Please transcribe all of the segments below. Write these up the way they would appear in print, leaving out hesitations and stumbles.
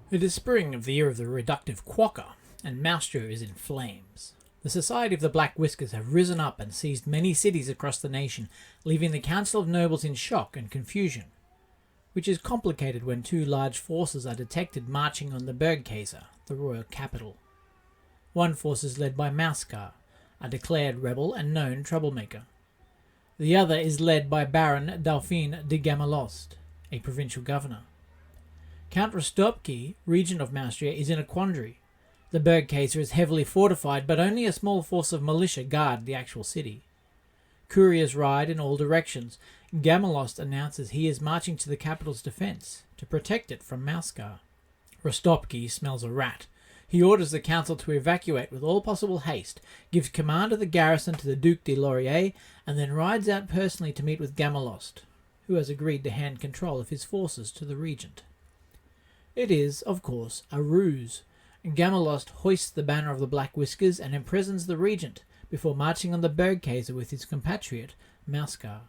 It is spring of the year of the reductive quokka, and Maustria is in flames. The Society of the Black Whiskers have risen up and seized many cities across the nation, leaving the Council of Nobles in shock and confusion, which is complicated when two large forces are detected marching on the Bergkaese, the royal capital. One force is led by Maustrian, a declared rebel and known troublemaker. The other is led by Baron Dauphine de Gamelost, a provincial governor. Count Rostopki, regent of Maustria, is in a quandary. The Bergkaese is heavily fortified, but only a small force of militia guard the actual city. Couriers ride in all directions. Gamelost announces he is marching to the capital's defence, to protect it from Maustrian. Rostopki smells a rat. He orders the council to evacuate with all possible haste, gives command of the garrison to the Duc de Laurier, and then rides out personally to meet with Gamelost, who has agreed to hand control of his forces to the regent. It is, of course, a ruse. Gamelost hoists the banner of the Black Whiskers and imprisons the regent, before marching on the Bergkaese with his compatriot, Maustrian.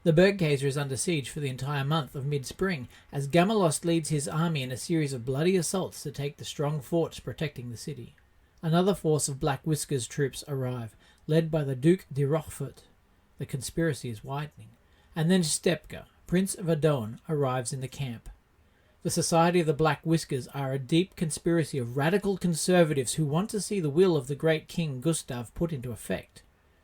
The Bergkaese is under siege for the entire month of mid-spring, as Gamelost leads his army in a series of bloody assaults to take the strong forts protecting the city. Another force of Black Whiskers troops arrive, led by the Duc de Rochefort. The conspiracy is widening. And then Stepka, Prince of Adon, arrives in the camp. The Society of the Black Whiskers are a deep conspiracy of radical conservatives who want to see the will of the great King Gustav put into effect.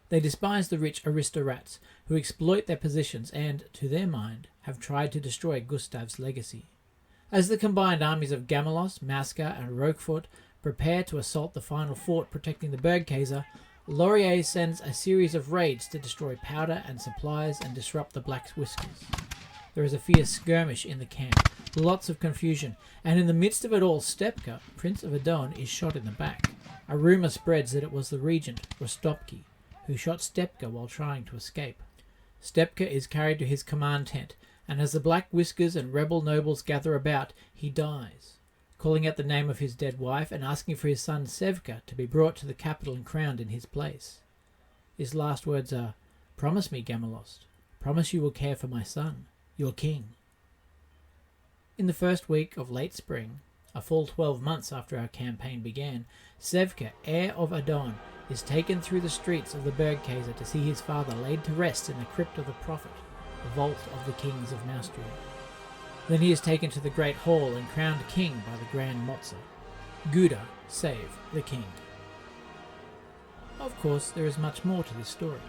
They despise the rich aristocrats who exploit their positions and, to their mind, have tried to destroy Gustav's legacy. As the combined armies of Gamelost, Maustrian and Rochefort prepare to assault the final fort protecting the Bergkaese, Laurier sends a series of raids to destroy powder and supplies and disrupt the Black Whiskers. There is a fierce skirmish in the camp, lots of confusion, and in the midst of it all, Stepka, Prince of Adon, is shot in the back. A rumour spreads that it was the regent, Rostopki, who shot Stepka while trying to escape. Stepka is carried to his command tent, and as the Black Whiskers and rebel nobles gather about, he dies, calling out the name of his dead wife and asking for his son Sevka to be brought to the capital and crowned in his place. His last words are, "Promise me, Gamelost, promise you will care for my son, your king." In the first week of late spring, a full 12 months after our campaign began, Sevka, heir of Adon, is taken through the streets of the Bergkaese to see his father laid to rest in the crypt of the prophet, the vault of the kings of Maustria. Then he is taken to the great hall and crowned king by the Grand Motza. Gouda, save the king. Of course, there is much more to this story.